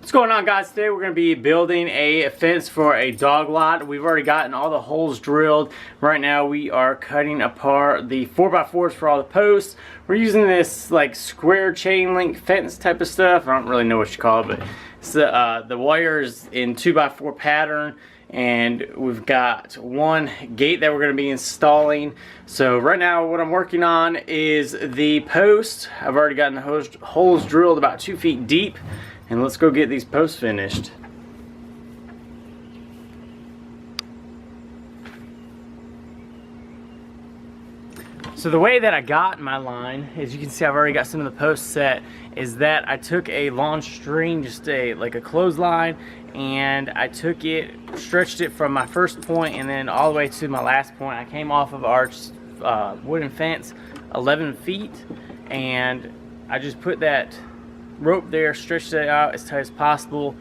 What's going on, guys? Today we're going to be building a fence for a dog lot. We've already gotten all the holes drilled. Right now we are cutting apart the 4x4s for all the posts. We're using this like square chain link fence type of stuff. I don't really know what you call it, but it's the wires in 2x4 pattern. And we've got one gate that we're going to be installing. So right now what I'm working on is the post. I've already gotten the holes drilled about 2 feet deep. And let's go get these posts finished. So the way that I got my line, as you can see I've already got some of the posts set, is that I took a long string, just like a clothesline, and I took it, stretched it from my first point and then all the way to my last point. I came off of our wooden fence 11 feet, and I just put that rope there, stretched it out as tight as possible,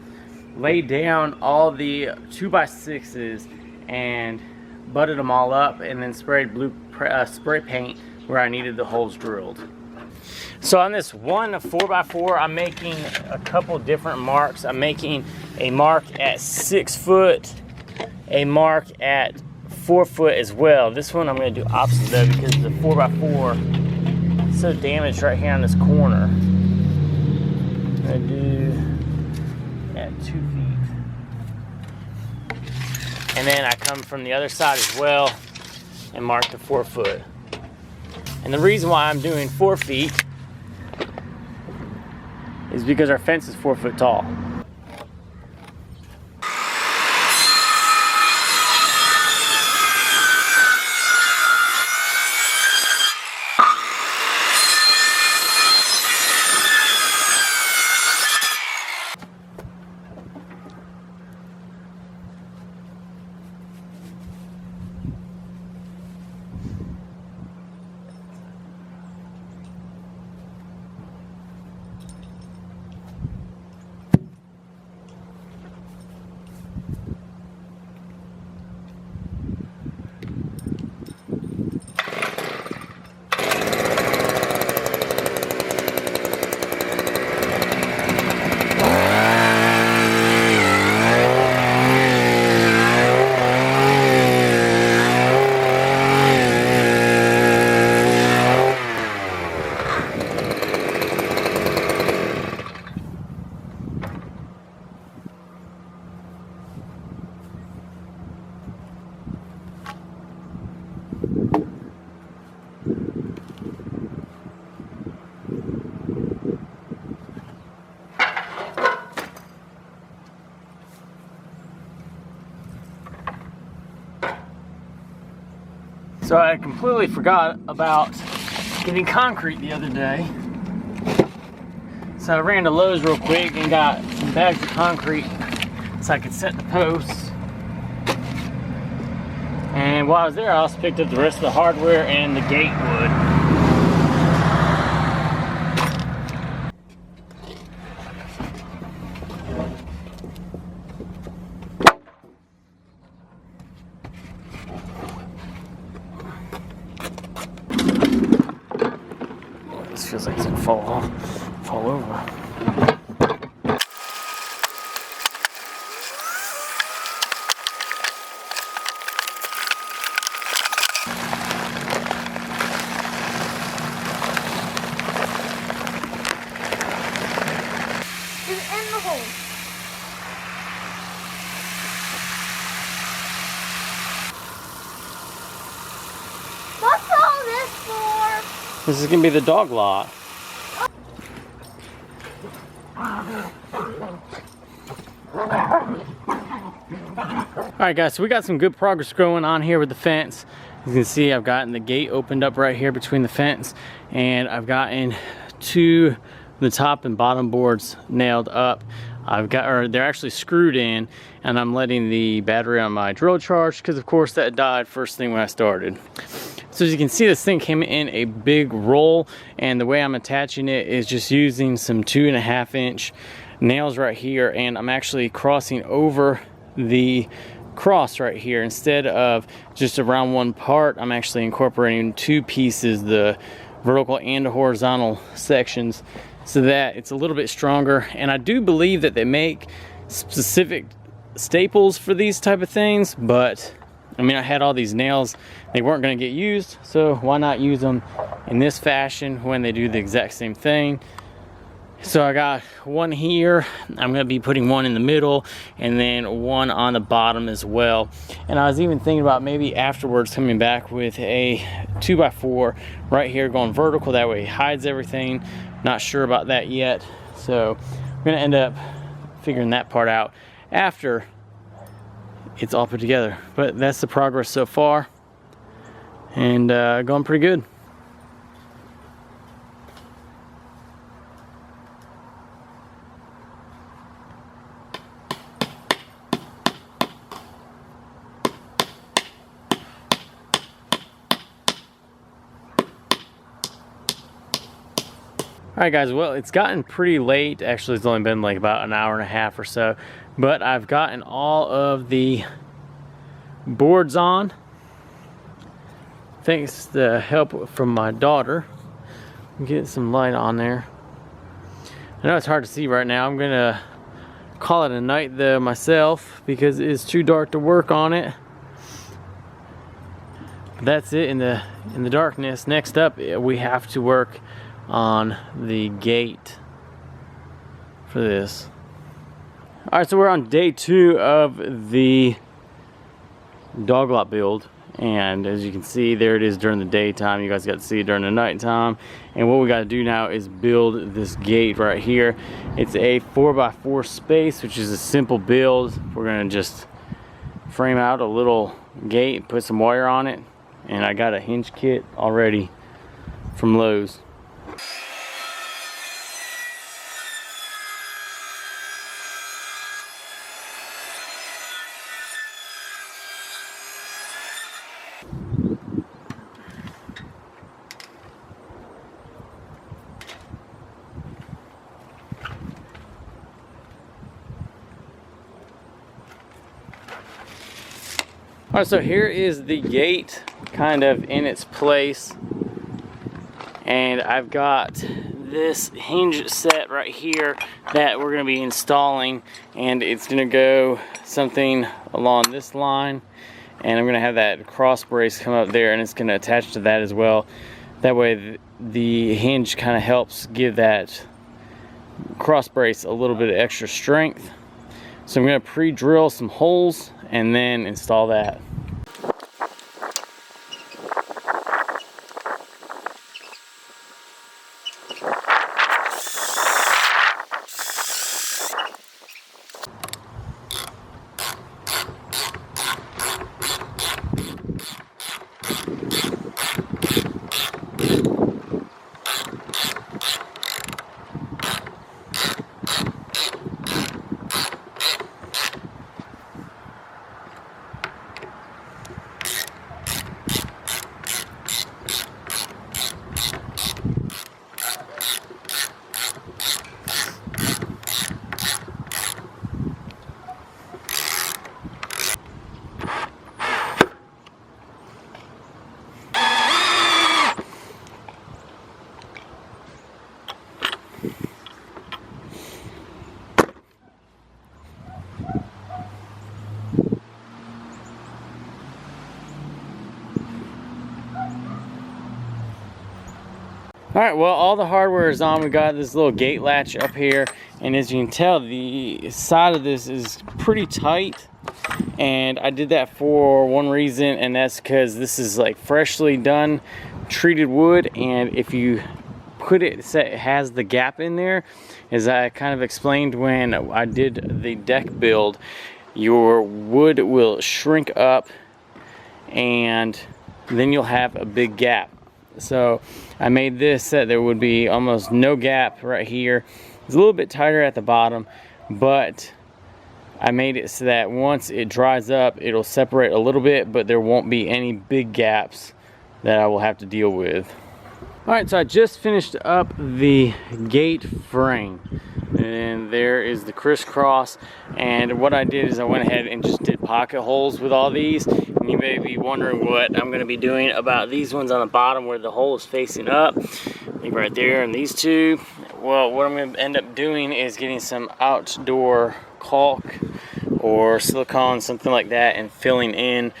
laid down all the 2x6s and butted them all up, and then sprayed spray paint where I needed the holes drilled. So on this one 4x4, I'm making a couple different marks. I'm making a mark at 6 foot, a mark at 4 foot as well. This one I'm going to do opposite though, because the 4x4 is so damaged right here on this corner. I do at 2 feet, and then I come from the other side as well and mark the 4 foot. And the reason why I'm doing 4 feet is because our fence is 4 foot tall. So I completely forgot about getting concrete the other day. So I ran to Lowe's real quick and got some bags of concrete so I could set the posts. And while I was there, I also picked up the rest of the hardware and the gate wood. This feels like it's gonna fall over. It's in the hole. What's all this for? This is gonna be the dog lot. Alright guys, so we got some good progress going on here with the fence. You can see I've gotten the gate opened up right here between the fence, and I've gotten the top and bottom boards nailed up. They're actually screwed in, and I'm letting the battery on my drill charge because of course that died first thing when I started. So as you can see, this thing came in a big roll, and the way I'm attaching it is just using some 2.5 inch nails right here, and I'm actually crossing over the cross right here. Instead of just around one part, I'm actually incorporating 2 pieces, the vertical and the horizontal sections. so that it's a little bit stronger. And I do believe that they make specific staples for these type of things, but I mean, I had all these nails, they weren't going to get used, so why not use them in this fashion when they do the exact same thing. So I got one here, I'm going to be putting one in the middle, and then one on the bottom as well. And I was even thinking about maybe afterwards coming back with a 2x4 right here going vertical, that way it hides everything. Not sure about that yet, so I'm going to end up figuring that part out after it's all put together. But that's the progress so far, and going pretty good. Alright guys, well, it's gotten pretty late. Actually, it's only been like about an hour and a half or so, but I've gotten all of the boards on thanks to the help from my daughter. Get some light on there. I know it's hard to see right now. I'm gonna call it a night though myself because it is too dark to work on it. But that's it in the darkness. Next up, we have to work on the gate for this. All right, so we're on day 2 of the dog lot build, and as you can see, there it is during the daytime. You guys got to see it during the nighttime. And what we got to do now is build this gate right here. It's a 4x4 space, which is a simple build. We're gonna just frame out a little gate, put some wire on it, and I got a hinge kit already from Lowe's. All right, so here is the gate kind of in its place, and I've got this hinge set right here that we're going to be installing, and it's going to go something along this line, and I'm going to have that cross brace come up there, and it's going to attach to that as well. That way the hinge kind of helps give that cross brace a little bit of extra strength. So I'm going to pre-drill some holes and then install that. All right, well, all the hardware is on. We got this little gate latch up here, and as you can tell, the side of this is pretty tight, and I did that for one reason, and that's because this is like freshly done treated wood, and if you put it, it has the gap in there, as I kind of explained when I did the deck build, your wood will shrink up and then you'll have a big gap. So I made this so there would be almost no gap right here. It's a little bit tighter at the bottom, but I made it so that once it dries up, it'll separate a little bit, but there won't be any big gaps that I will have to deal with. All right, so I just finished up the gate frame, and there is the crisscross. And what I did is I went ahead and just did pocket holes with all these. And you may be wondering what I'm going to be doing about these ones on the bottom where the hole is facing up. Like right there, and these two. Well, what I'm going to end up doing is getting some outdoor caulk or silicone, something like that, and filling in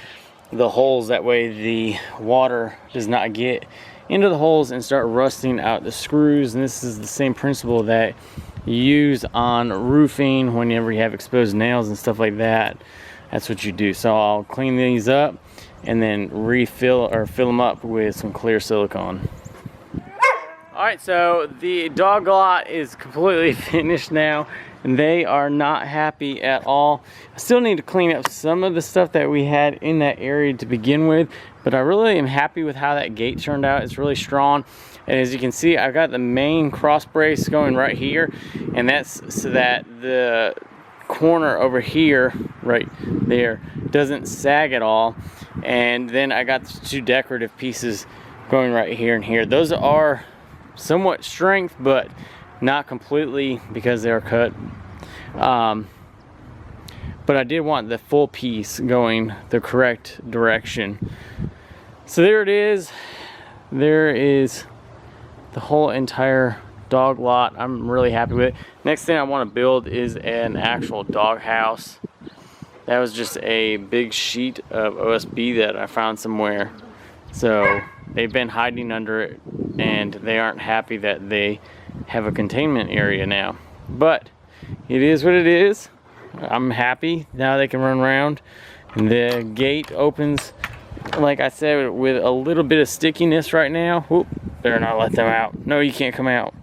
the holes. That way the water does not get into the holes and start rusting out the screws. And this is the same principle that you use on roofing whenever you have exposed nails and stuff like that. That's what you do. So I'll clean these up and then refill or fill them up with some clear silicone. Alright, so the dog lot is completely finished now, and they are not happy at all. I still need to clean up some of the stuff that we had in that area to begin with, but I really am happy with how that gate turned out. It's really strong, and as you can see, I've got the main cross brace going right here, and that's so that the corner over here, right there, doesn't sag at all. And then I got the two decorative pieces going right here and here. Those are somewhat strength, but not completely because they are cut. But I did want the full piece going the correct direction. So there it is. There is the whole entire dog lot. I'm really happy with it. Next thing I want to build is an actual dog house. That was just a big sheet of OSB that I found somewhere. So they've been hiding under it, and they aren't happy that they have a containment area now. But it is what it is. I'm happy now they can run around. And the gate opens, like I said, with a little bit of stickiness right now. Whoop, better not let them out. No, you can't come out.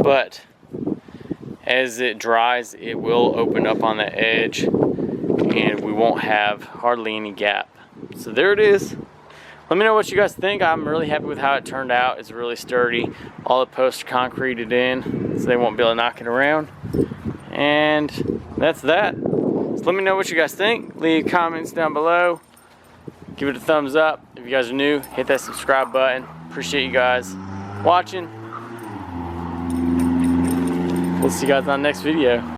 But as it dries, it will open up on the edge, and we won't have hardly any gap. So there it is. Let me know what you guys think. I'm really happy with how it turned out. It's really sturdy. All the posts are concreted in, so they won't be able to knock it around. And that's that. So let me know what you guys think. Leave comments down below. Give it a thumbs up. If you guys are new, hit that subscribe button. Appreciate you guys watching. We'll see you guys on the next video.